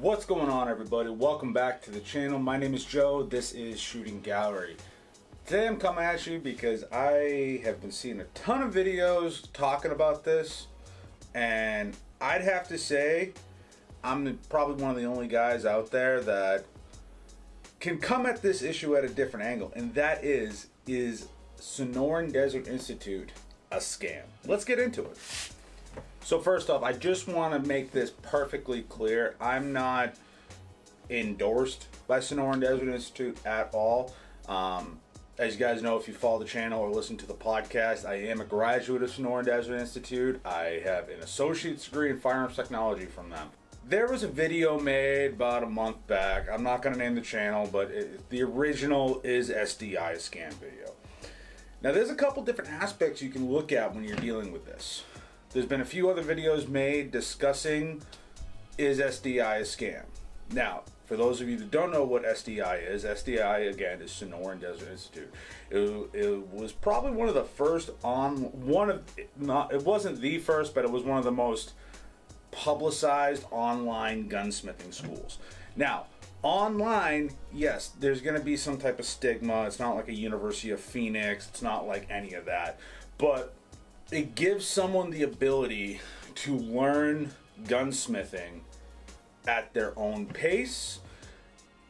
What's going on, everybody? Welcome back to the channel. My name is Joe. This is Shooting Gallery. Today I'm coming at you because I have been seeing a ton of videos talking about this, and I'd have to say I'm probably one of the only guys out there that can come at this issue at a different angle, and that is Sonoran Desert Institute a scam? Let's get into it. So first off, I just want to make this perfectly clear. I'm not endorsed by Sonoran Desert Institute at all. As you guys know, if you follow the channel or listen to the podcast, I am a graduate of Sonoran Desert Institute. I have an associate's degree in firearms technology from them. There was a video made about a month back. I'm not going to name the channel, but the original is SDI scam video. Now, there's a couple different aspects you can look at when you're dealing with this. There's been a few other videos made discussing, is SDI a scam? Now, for those of you that don't know what SDI is, SDI again is Sonoran Desert Institute. It was probably one of the first it wasn't the first, but it was one of the most publicized online gunsmithing schools. Now, online, yes, there's going to be some type of stigma. It's not like a University of Phoenix. It's not like any of that. But it gives someone the ability to learn gunsmithing at their own pace.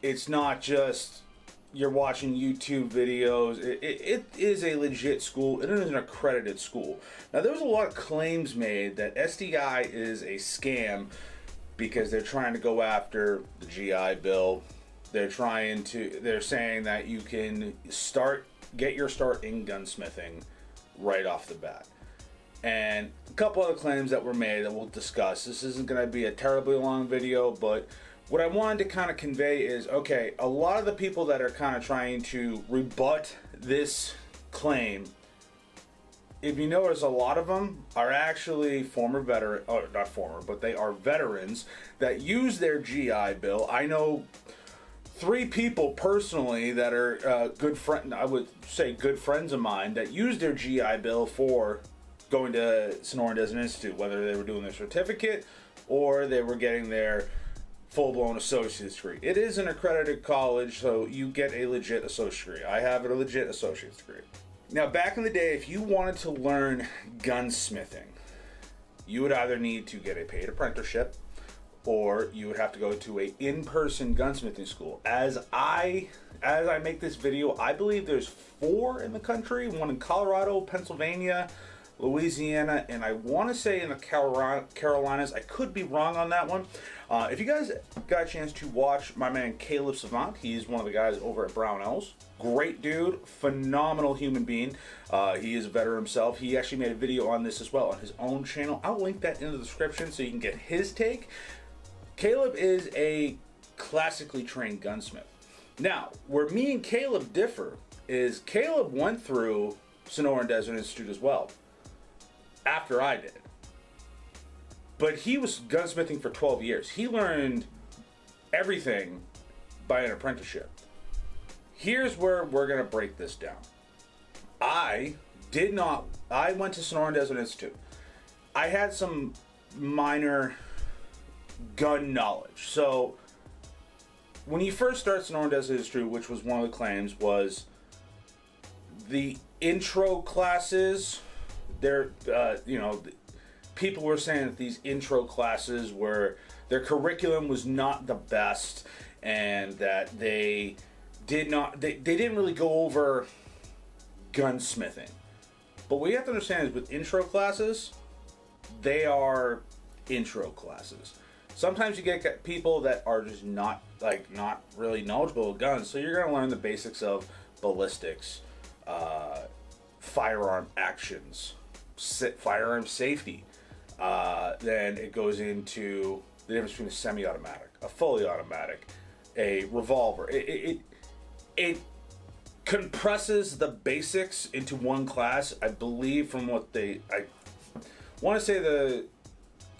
It's not just you're watching YouTube videos. It is a legit school. It is an accredited school. Now, there's a lot of claims made that SDI is a scam because they're trying to go after the GI Bill. They're saying that you can get your start in gunsmithing right off the bat. And a couple other claims that were made that we'll discuss. This isn't going to be a terribly long video, but what I wanted to kind of convey is, okay, a lot of the people that are kind of trying to rebut this claim, if you notice, a lot of them are actually they are veterans that use their GI Bill. I know 3 people personally that are good friends of mine that use their GI Bill for going to Sonoran Desert Institute, whether they were doing their certificate or they were getting their full-blown associate's degree. It is an accredited college, so you get a legit associate's degree. I have a legit associate's degree. Now, back in the day, if you wanted to learn gunsmithing, you would either need to get a paid apprenticeship or you would have to go to a in-person gunsmithing school. As I make this video, I believe there's 4 in the country, one in Colorado, Pennsylvania, Louisiana, and I want to say in the Carolinas. I could be wrong on that one. If you guys got a chance to watch my man Caleb Savant, he's one of the guys over at Brownells. Great dude, phenomenal human being. He is a veteran himself. He actually made a video on this as well on his own channel. I'll link that in the description so you can get his take. Caleb is a classically trained gunsmith. Now, where me and Caleb differ is Caleb went through Sonoran Desert Institute as well, after I did. But he was gunsmithing for 12 years. He learned everything by an apprenticeship. Here's where we're going to break this down. I went to Sonoran Desert Institute. I had some minor gun knowledge. So when you first start Sonoran Desert Institute, which was one of the claims, was the intro classes. People were saying that these intro classes their curriculum was not the best, and that they didn't really go over gunsmithing. But what you have to understand is with intro classes, they are intro classes. Sometimes you get people that are just not really knowledgeable with guns, so you're going to learn the basics of ballistics, firearm actions, firearm safety. Then it goes into the difference between a semi-automatic, a fully automatic, a revolver. It compresses the basics into one class. I believe from what I want to say the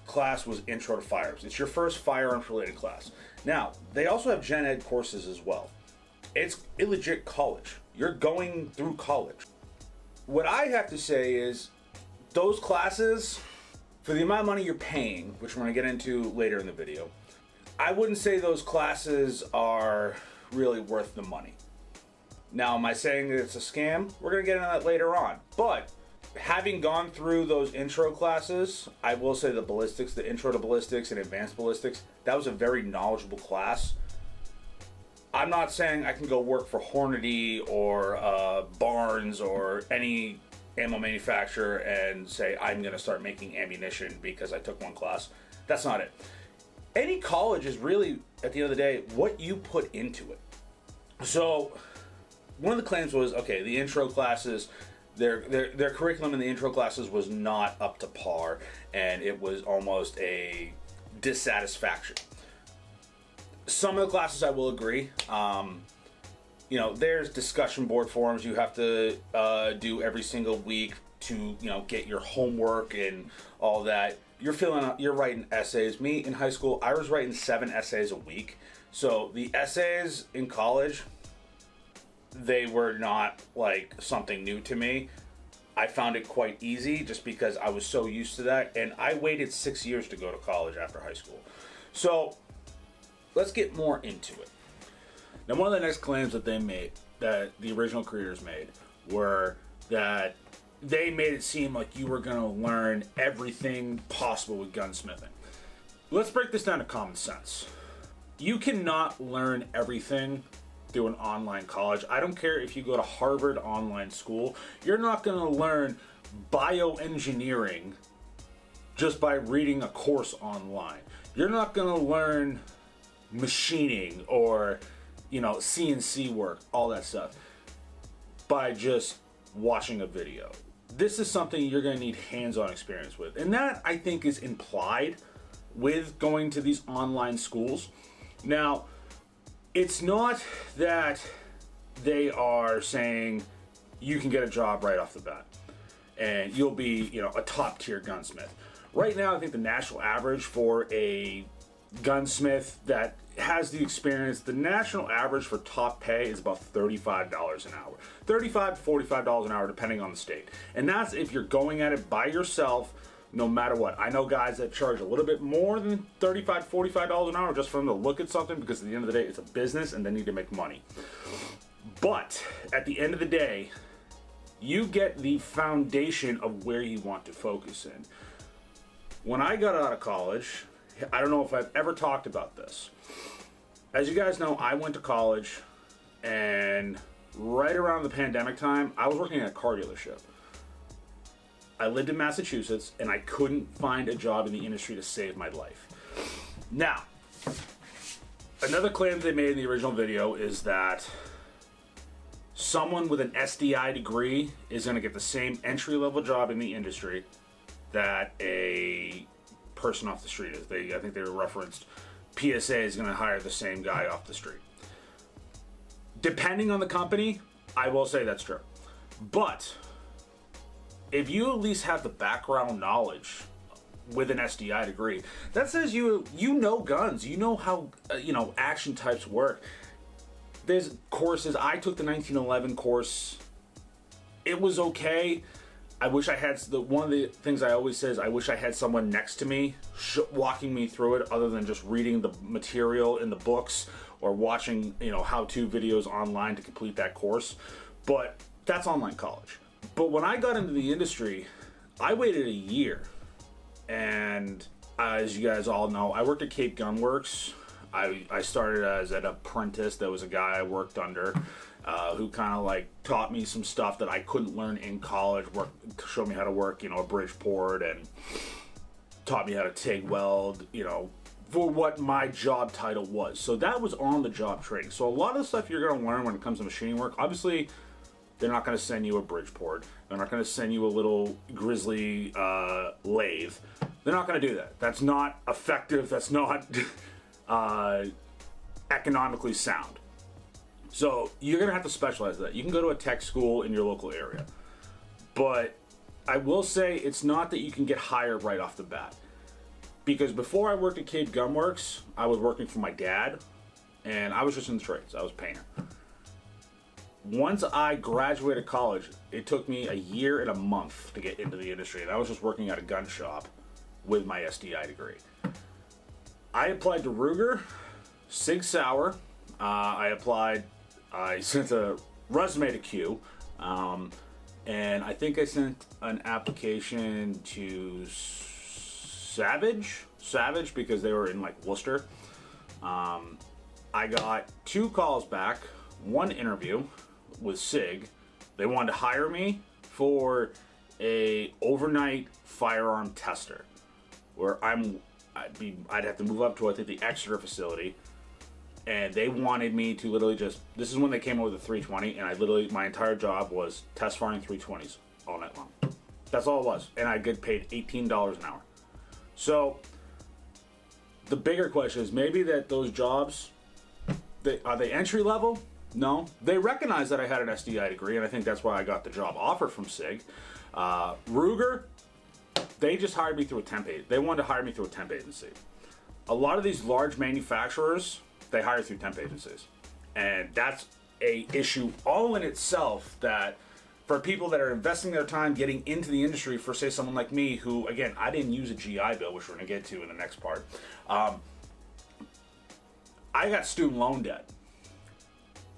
class was Intro to Firearms. It's your first firearms related class. Now, they also have gen ed courses as well. It's a legit college. You're going through college. What I have to say is those classes, for the amount of money you're paying, which we're going to get into later in the video, I wouldn't say those classes are really worth the money. Now, am I saying that it's a scam? We're going to get into that later on. But having gone through those intro classes, I will say the ballistics, the intro to ballistics and advanced ballistics, that was a very knowledgeable class. I'm not saying I can go work for Hornady or Barnes or any ammo manufacturer and say I'm going to start making ammunition because I took one class. That's not it. Any college is really, at the end of the day, what you put into it. So one of the claims was, okay, the intro classes, their curriculum in the intro classes was not up to par, and it was almost a dissatisfaction. Some of the classes I will agree. There's discussion board forums you have to do every single week to, get your homework and all that. You're writing essays. Me in high school, I was writing 7 essays a week. So the essays in college, they were not like something new to me. I found it quite easy just because I was so used to that. And I waited 6 years to go to college after high school. So let's get more into it. Now, one of the next claims that they made, that the original creators made, were that they made it seem like you were going to learn everything possible with gunsmithing. Let's break this down to common sense. You cannot learn everything through an online college. I don't care if you go to Harvard online school. You're not going to learn bioengineering just by reading a course online. You're not going to learn machining or, CNC work, all that stuff, by just watching a video. This is something you're going to need hands-on experience with. And that, I think, is implied with going to these online schools. Now, it's not that they are saying you can get a job right off the bat and you'll be, a top-tier gunsmith. Right now, I think the national average for a gunsmith that has the experience, the national average for top pay is about $35 an hour. $35 to $45 an hour, depending on the state. And that's if you're going at it by yourself, no matter what. I know guys that charge a little bit more than $35 to $45 an hour just for them to look at something, because at the end of the day, it's a business and they need to make money. But at the end of the day, you get the foundation of where you want to focus in. When I got out of college, I don't know if I've ever talked about this. As you guys know, I went to college, and right around the pandemic time, I was working at a car dealership. I lived in Massachusetts, and I couldn't find a job in the industry to save my life. Now, another claim they made in the original video is that someone with an SDI degree is going to get the same entry-level job in the industry that a person off the street is. I think they referenced PSA is going to hire the same guy off the street. Depending on the company, I will say that's true. But if you at least have the background knowledge with an SDI degree, that says you know guns, you know how action types work. There's courses. I took the 1911 course. It was okay. I wish I had one of the things I always say is I wish I had someone next to me walking me through it, other than just reading the material in the books or watching how-to videos online to complete that course. But that's online college. But when I got into the industry, I waited a year, and as you guys all know, I worked at Cape Gun Works. I started as an apprentice. There was a guy I worked under who kind of taught me some stuff that I couldn't learn in college, showed me how to work, a Bridgeport, and taught me how to TIG weld, for what my job title was. So that was on-the-job training. So a lot of the stuff you're going to learn when it comes to machining work, obviously, they're not going to send you a Bridgeport. They're not going to send you a little Grizzly lathe. They're not going to do that. That's not effective. That's not economically sound. So you're going to have to specialize in that. You can go to a tech school in your local area. But I will say it's not that you can get hired right off the bat. Because before I worked at Cape Gun Works, I was working for my dad, and I was just in the trades. I was a painter. Once I graduated college, it took me a year and a month to get into the industry, and I was just working at a gun shop with my SDI degree. I applied to Ruger, Sig Sauer. I sent a resume to Q. And I think I sent an application to Savage because they were in like Worcester. I got 2 calls back, 1 interview with Sig. They wanted to hire me for a overnight firearm tester, where I'd have to move up to, I think, the Exeter facility, and they wanted me to literally this is when they came up with the 320, and my entire job was test firing 320s all night long. That's all it was, and I get paid $18 an hour. So the bigger question is maybe that those jobs, are they entry level? No. They recognize that I had an SDI degree, and I think that's why I got the job offer from SIG. Ruger, they just hired me through a temp agency. They wanted to hire me through a temp agency. A lot of these large manufacturers, they hire through temp agencies. And that's a issue all in itself, that for people that are investing their time getting into the industry, for say someone like me who, again, I didn't use a GI Bill, which we're going to get to in the next part. I got student loan debt.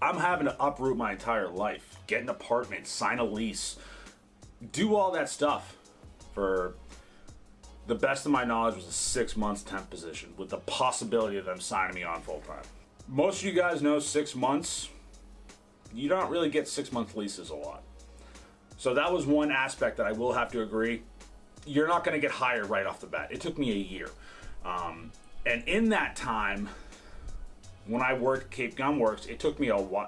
I'm having to uproot my entire life, get an apartment, sign a lease, do all that stuff for, the best of my knowledge, was a 6 months temp position with the possibility of them signing me on full time. Most of you guys know 6 months, you don't really get 6 month leases a lot. So that was one aspect that I will have to agree. You're not going to get hired right off the bat. It took me a year. And in that time, when I worked Cape Gun Works, it took me a while.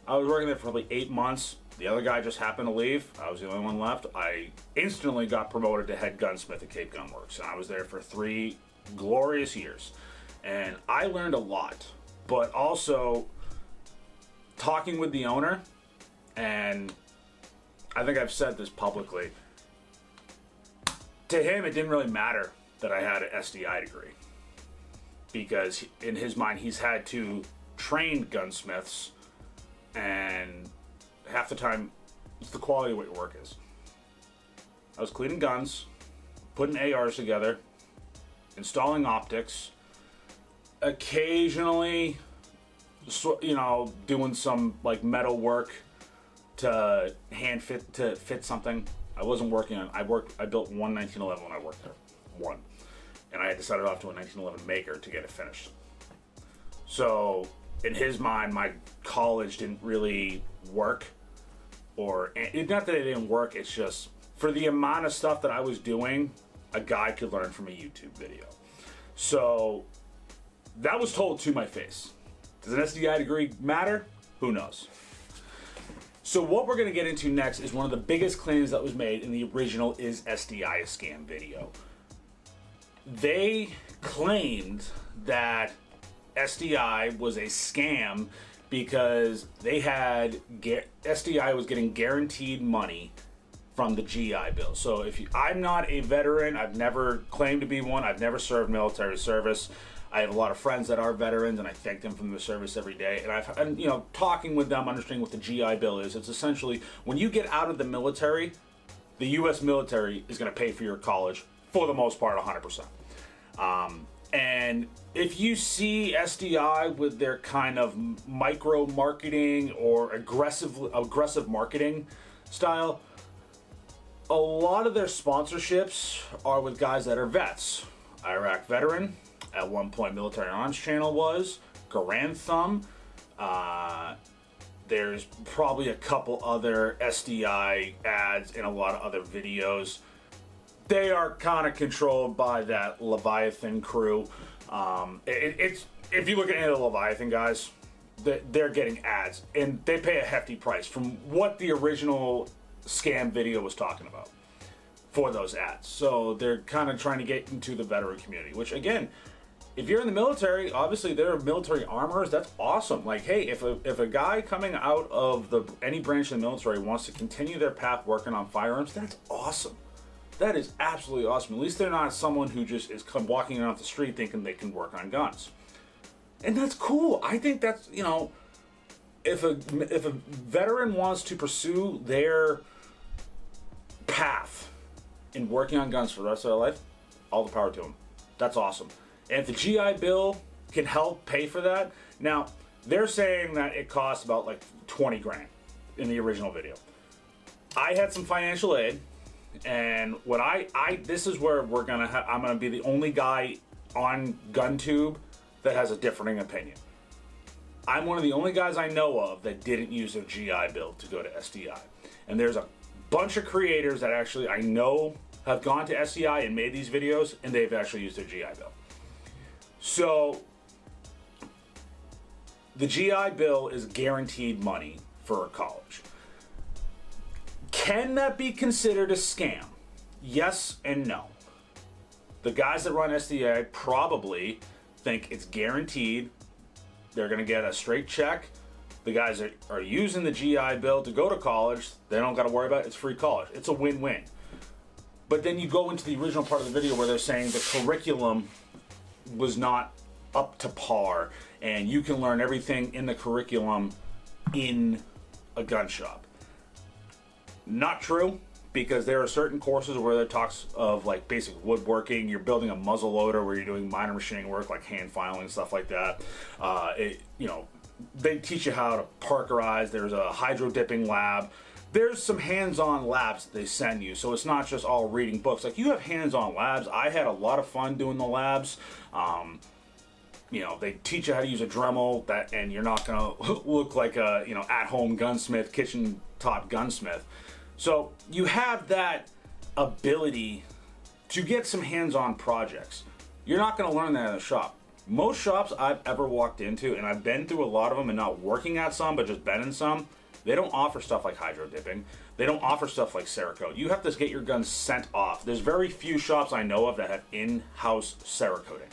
I was working there for probably 8 months. The other guy just happened to leave. I was the only one left. I instantly got promoted to head gunsmith at Cape Gun Works, and I was there for 3 glorious years. And I learned a lot, but also talking with the owner, and I think I've said this publicly, to him it didn't really matter that I had an SDI degree, because in his mind he's had to train gunsmiths, and half the time it's the quality of what your work is. I was cleaning guns, putting ARs together, installing optics, occasionally, doing some like metal work to fit something. I wasn't working on. I built one 1911 when I worked there, one, and I had to set it off to a 1911 maker to get it finished. So in his mind, my college didn't really work, or not that it didn't work. It's just for the amount of stuff that I was doing, a guy could learn from a YouTube video. So that was told to my face. Does an SDI degree matter? Who knows? So what we're going to get into next is one of the biggest claims that was made in the original Is SDI a Scam video. They claimed that SDI was a scam because they had SDI was getting guaranteed money from the GI Bill. So I'm not a veteran. I've never claimed to be one. I've never served military service. I have a lot of friends that are veterans, and I thank them for their service every day. And talking with them, understanding what the GI Bill is, it's essentially when you get out of the military, the U.S. military is going to pay for your college for the most part, 100%. And if you see SDI with their kind of micro marketing or aggressive marketing style, a lot of their sponsorships are with guys that are vets. Iraq veteran. At one point, Military Arms Channel was. Garand Thumb. There's probably a couple other SDI ads and a lot of other videos. They are kind of controlled by that Leviathan crew. If you look at any of the Leviathan guys, they're getting ads. And they pay a hefty price from what the original scam video was talking about for those ads. So they're kind of trying to get into the veteran community, which again, if you're in the military, obviously there are military armorers. That's awesome. Like, hey, if a guy coming out of any branch of the military wants to continue their path working on firearms, that's awesome. That is absolutely awesome. At least they're not someone who just is walking around the street thinking they can work on guns. And that's cool. I think that's, if a veteran wants to pursue their path in working on guns for the rest of their life, all the power to them. That's awesome. And if the GI Bill can help pay for that, now they're saying that it costs about like 20 grand in the original video. I had some financial aid, and what this is where I'm gonna be the only guy on GunTube that has a differing opinion. I'm one of the only guys I know of that didn't use their GI Bill to go to SDI. And there's a bunch of creators that actually I know have gone to SDI and made these videos, and they've actually used their GI Bill. So the GI Bill is guaranteed money for a college. Can that be considered a scam? Yes and no. The guys that run SDI probably think it's guaranteed. They're going to get a straight check. The guys that are using the GI Bill to go to college, they don't got to worry about it. It's free college. It's a win-win. But then you go into the original part of the video where they're saying the curriculum was not up to par, and you can learn everything in the curriculum in a gun shop. Not true, because there are certain courses where it talks of like basic woodworking. You're building a muzzle loader where you're doing minor machining work like hand filing, stuff like that. They teach you how to parkerize. There's a hydro dipping lab. There's some hands-on labs that they send you, so it's not just all reading books. Like, you have hands-on labs. I had a lot of fun doing the labs. They teach you how to use a Dremel, and you're not gonna look like a at-home gunsmith, kitchen top gunsmith. So you have that ability to get some hands-on projects. You're not going to learn that in a shop. Most shops I've ever walked into, and I've been through a lot of them and not working at some, but just been in some, they don't offer stuff like hydro dipping. They don't offer stuff like Cerakote. You have to get your guns sent off. There's very few shops I know of that have in-house Cerakoting.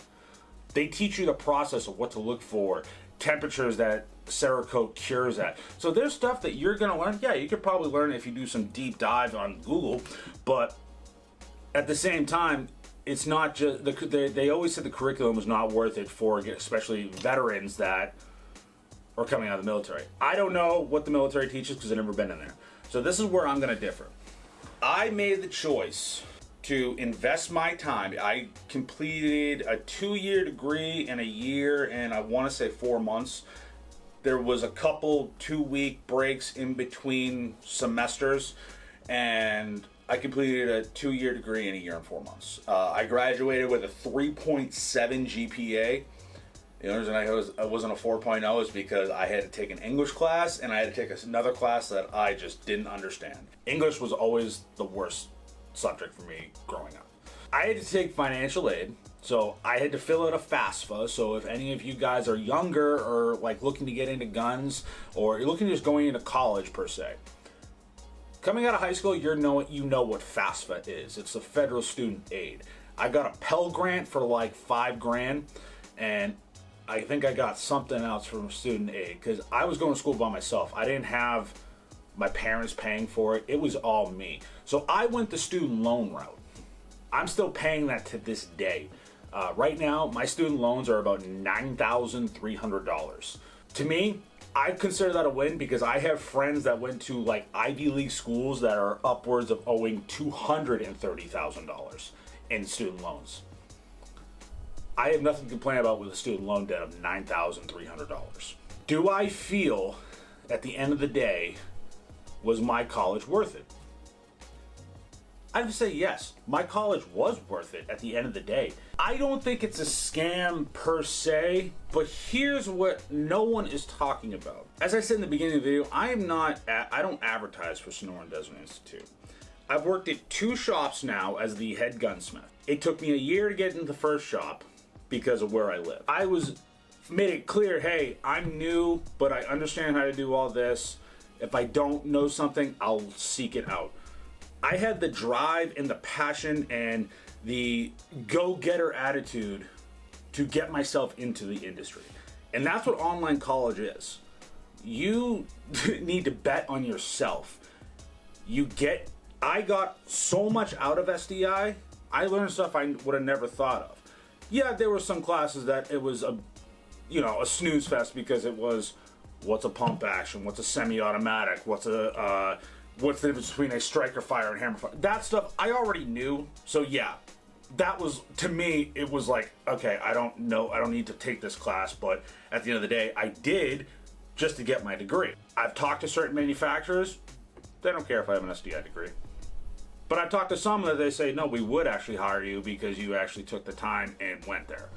They teach you the process of what to look for, temperatures that Cerakote cures at. So there's stuff that you're going to learn. Yeah, you could probably learn if you do some deep dive on Google, but at the same time, it's not just, they always said the curriculum was not worth it for especially veterans that are coming out of the military. I don't know what the military teaches because I've never been in there. So this is where I'm going to differ. I made the choice to invest my time. I completed a 2-year degree in a year and I want to say 4 months. There was a couple 2-week breaks in between semesters, and I completed a 2-year degree in a year and 4 months. I graduated with a 3.7 GPA. The only reason I wasn't a 4.0 is because I had to take an English class and I had to take another class that I just didn't understand. English was always the worst subject for me growing up. I had to take financial aid, so I had to fill out a FAFSA. So if any of you guys are younger or like looking to get into guns, or you're looking to just going into college per se, coming out of high school, you know what FAFSA is. It's the federal student aid. I got a Pell Grant for like $5,000, and I think I got something else from student aid because I was going to school by myself. I didn't have my parents paying for it. It was all me. So I went the student loan route. I'm still paying that to this day. Right now, my student loans are about $9,300. To me, I consider that a win because I have friends that went to like Ivy League schools that are upwards of owing $230,000 in student loans. I have nothing to complain about with a student loan debt of $9,300. Do I feel at the end of the day, was my college worth it? I have to say yes, my college was worth it at the end of the day. I don't think it's a scam per se, but here's what no one is talking about. As I said in the beginning of the video, I don't advertise for Sonoran Desert Institute. I've worked at 2 shops now as the head gunsmith. It took me a year to get into the first shop because of where I live. I made it clear, hey, I'm new, but I understand how to do all this. If I don't know something, I'll seek it out. I had the drive and the passion and the go-getter attitude to get myself into the industry. And that's what online college is. You need to bet on yourself. I got so much out of SDI. I learned stuff I would have never thought of. Yeah, there were some classes that it was a snooze fest because it was, what's a pump action? What's a semi-automatic? What's the difference between a striker fire and hammer fire? That stuff I already knew. So yeah, that was, to me, it was like, okay, I don't need to take this class, but at the end of the day, I did just to get my degree. I've talked to certain manufacturers, they don't care if I have an SDI degree. But I've talked to some that they say, no, we would actually hire you because you actually took the time and went there.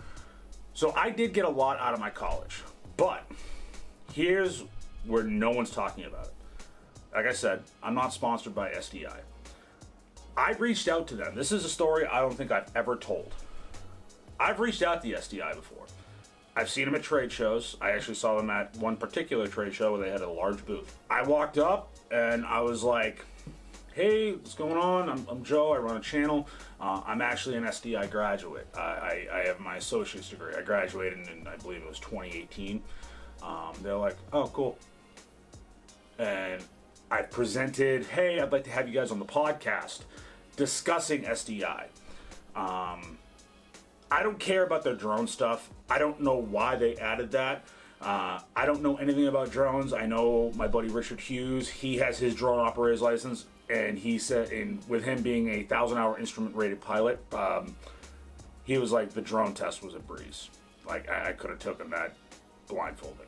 So I did get a lot out of my college, but here's where no one's talking about it. Like I said, I'm not sponsored by SDI. I reached out to them. This is a story I don't think I've ever told. I've reached out to the SDI before. I've seen them at trade shows. I actually saw them at one particular trade show where they had a large booth. I walked up and I was like, hey, what's going on? I'm Joe. I run a channel. I'm actually an SDI graduate. I have my associate's degree. I graduated in, I believe it was 2018. They're like, oh, cool. And I presented, hey, I'd like to have you guys on the podcast discussing SDI. I don't care about their drone stuff. I don't know why they added that. I don't know anything about drones. I know my buddy Richard Hughes, he has his drone operator's license, and he said, with him being a 1,000-hour instrument rated pilot, he was like, the drone test was a breeze. Like, I could have taken that blindfolded.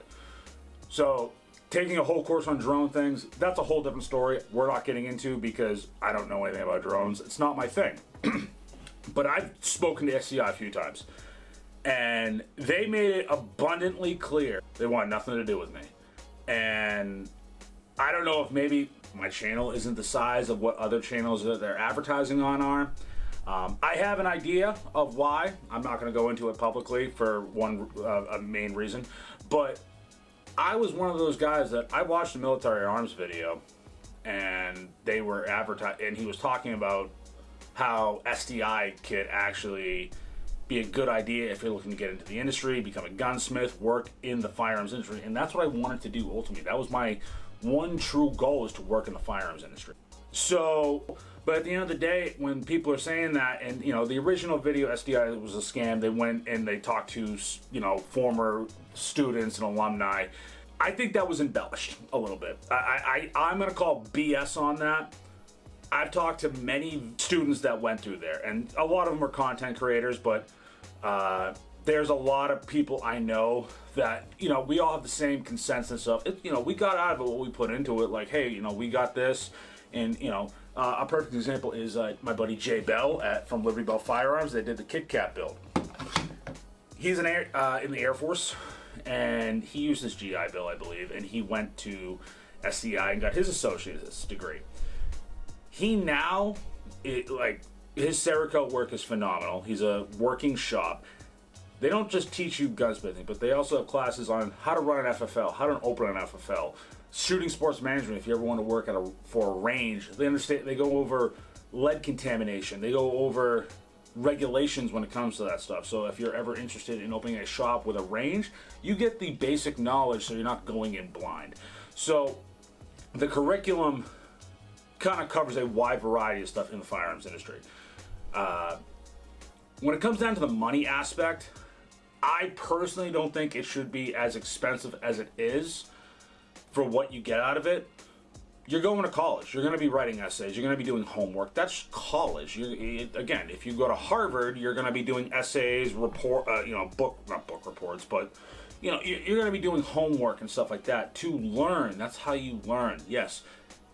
So taking a whole course on drone things, that's a whole different story we're not getting into because I don't know anything about drones. It's not my thing. But I've spoken to SDI a few times, and they made it abundantly clear they want nothing to do with me. And I don't know if maybe my channel isn't the size of what other channels that they're advertising on are. I have an idea of why. I'm not going to go into it publicly for a main reason, but I was one of those guys that I watched a military arms video, and they were advertising, and he was talking about how SDI could actually be a good idea if you're looking to get into the industry, become a gunsmith, work in the firearms industry, and that's what I wanted to do ultimately. That was my one true goal, is to work in the firearms industry. So, but at the end of the day, when people are saying that, and you know, the original video SDI was a scam, they went and they talked to, you know, former students and alumni. I think that was embellished a little bit. I'm going to call BS on that. I've talked to many students that went through there, and a lot of them are content creators, but there's a lot of people I know that, you know, we all have the same consensus of, you know, we got out of it what we put into it, like, hey, you know, we got this, and, you know, a perfect example is my buddy Jay Bell from Liberty Bell Firearms. They did the Kit Kat build. He's in the Air Force, and he used his GI Bill, I believe, and he went to SDI and got his associate's degree. He now, his Cerakote work is phenomenal. He's a working shop. They don't just teach you gunsmithing, but they also have classes on how to run an FFL, how to open an FFL, shooting sports management. If you ever want to work for a range, they understand. They go over lead contamination. They go over regulations when it comes to that stuff. So if you're ever interested in opening a shop with a range, you get the basic knowledge, so you're not going in blind. So the curriculum kind of covers a wide variety of stuff in the firearms industry. When it comes down to the money aspect, I personally don't think it should be as expensive as it is for what you get out of it. You're going to college. You're going to be writing essays. You're going to be doing homework. That's college. Again, if you go to Harvard, you're going to be doing essays, not book reports, but you're going to be doing homework and stuff like that to learn. That's how you learn. Yes,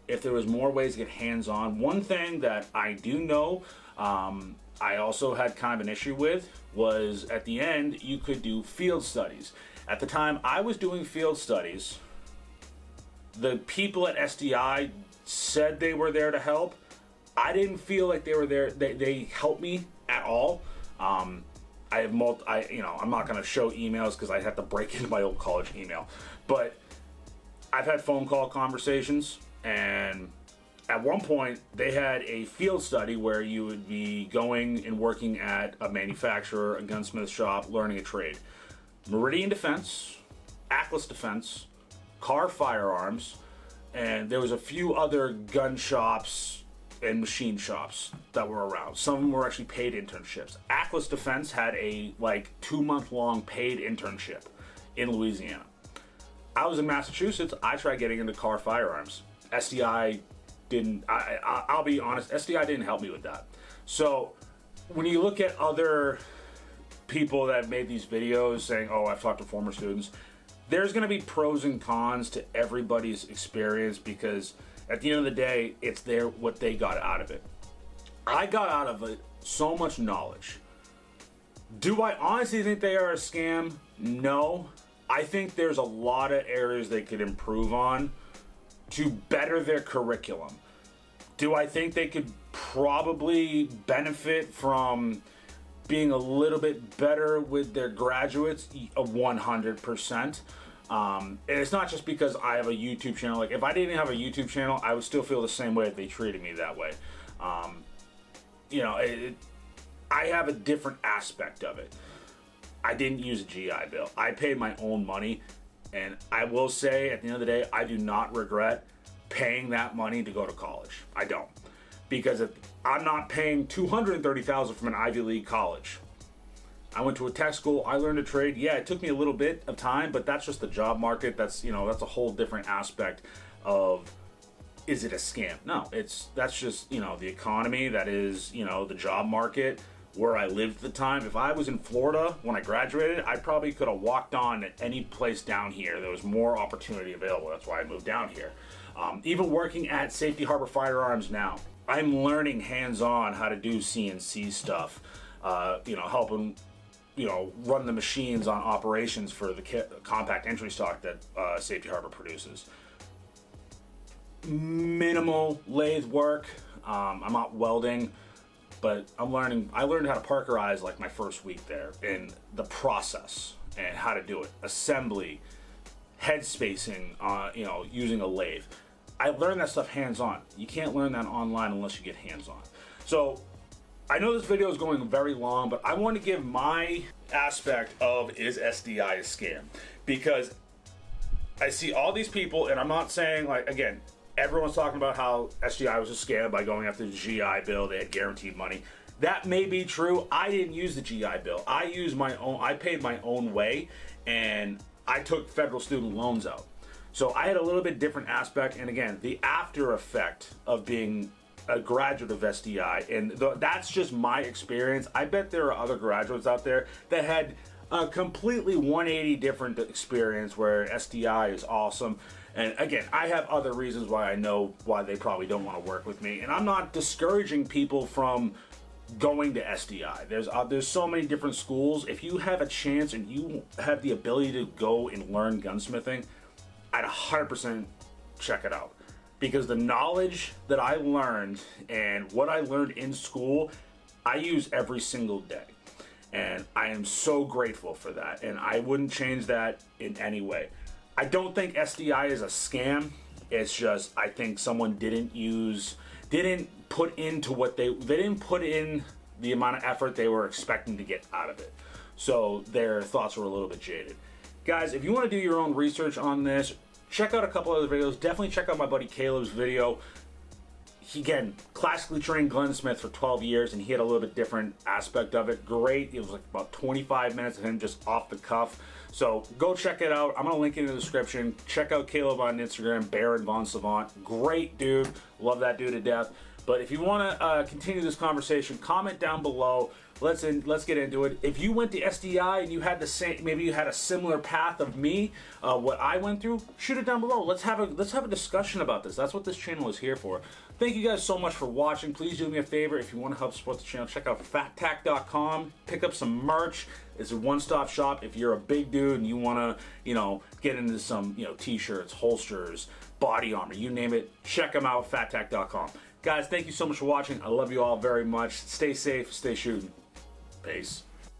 if there was more ways to get hands-on. One thing that I do know, I also had kind of an issue with, was at the end you could do field studies. At the time I was doing field studies, the people at SDI said they were there to help. I didn't feel like they were there. They helped me at all. I'm not going to show emails because I'd have to break into my old college email. But I've had phone call conversations, and at one point they had a field study where you would be going and working at a manufacturer, a gunsmith shop, learning a trade. Meridian Defense, Atlas Defense, Car Firearms, and there was a few other gun shops and machine shops that were around. Some of them were actually paid internships. Atlas Defense had a 2-month-long paid internship in Louisiana. I was in Massachusetts. I tried getting into Car Firearms. SDI didn't. I'll be honest. SDI didn't help me with that. So when you look at other people that made these videos saying, oh, I've talked to former students, there's going to be pros and cons to everybody's experience, because at the end of the day, it's what they got out of it. I got out of it so much knowledge. Do I honestly think they are a scam? No. I think there's a lot of areas they could improve on to better their curriculum. Do I think they could probably benefit from being a little bit better with their graduates? 100%. And it's not just because I have a YouTube channel. Like, if I didn't have a YouTube channel, I would still feel the same way if they treated me that way. You know, I have a different aspect of it. I didn't use a GI Bill. I paid my own money, and I will say, at the end of the day, I do not regret paying that money to go to college. I don't. Because if I'm not paying $230,000 from an Ivy League college. I went to a tech school, I learned a trade. Yeah, it took me a little bit of time, but that's just the job market. That's, you know, that's a whole different aspect of, is it a scam? No, that's just, you know, the economy, that is, you know, the job market where I lived at the time. If I was in Florida when I graduated, I probably could have walked on at any place down here. There was more opportunity available. That's why I moved down here. Even working at Safety Harbor Firearms now, I'm learning hands-on how to do CNC stuff, you know, helping, you know, run the machines on operations for the compact entry stock that Safety Harbor produces. Minimal lathe work. I'm not welding, but I'm learning. I learned how to parkerize like my first week there, and the process and how to do it, assembly, head spacing, you know, using a lathe. I learned that stuff hands-on. You can't learn that online unless you get hands-on. So I know this video is going very long, but I want to give my aspect of, is SDI a scam? Because I see all these people, and I'm not saying, like, again, everyone's talking about how SDI was a scam by going after the GI Bill. They had guaranteed money. That may be true. I didn't use the GI Bill. I used my own. I paid my own way, and I took federal student loans out. So I had a little bit different aspect, and again, the after effect of being a graduate of SDI, and that's just my experience. I bet there are other graduates out there that had a completely 180 different experience where SDI is awesome. And again, I have other reasons why I know why they probably don't want to work with me, and I'm not discouraging people from going to SDI. There's so many different schools. If you have a chance and you have the ability to go and learn gunsmithing, I'd 100% check it out. Because the knowledge that I learned and what I learned in school, I use every single day. And I am so grateful for that. And I wouldn't change that in any way. I don't think SDI is a scam. It's just, I think someone didn't put into what they didn't put in the amount of effort they were expecting to get out of it. So their thoughts were a little bit jaded. Guys, if you want to do your own research on this, check out a couple other videos. Definitely check out my buddy Caleb's video. He, again, classically trained gunsmith for 12 years, and he had a little bit different aspect of it. Great. It was like about 25 minutes of him just off the cuff. So go check it out. I'm going to link it in the description. Check out Caleb on Instagram, Baron Von Savant. Great dude. Love that dude to death. But if you want to continue this conversation, comment down below. Let's get into it. If you went to SDI and you had the same, maybe you had a similar path of me, what I went through, shoot it down below. Let's have a discussion about this. That's what this channel is here for. Thank you guys so much for watching. Please do me a favor, if you want to help support the channel, check out fattack.com. Pick up some merch. It's a one-stop shop. If you're a big dude and you want to, you know, get into some, you know, t-shirts, holsters, body armor, you name it, check them out, fattack.com. Guys, thank you so much for watching. I love you all very much. Stay safe, stay shooting. Peace.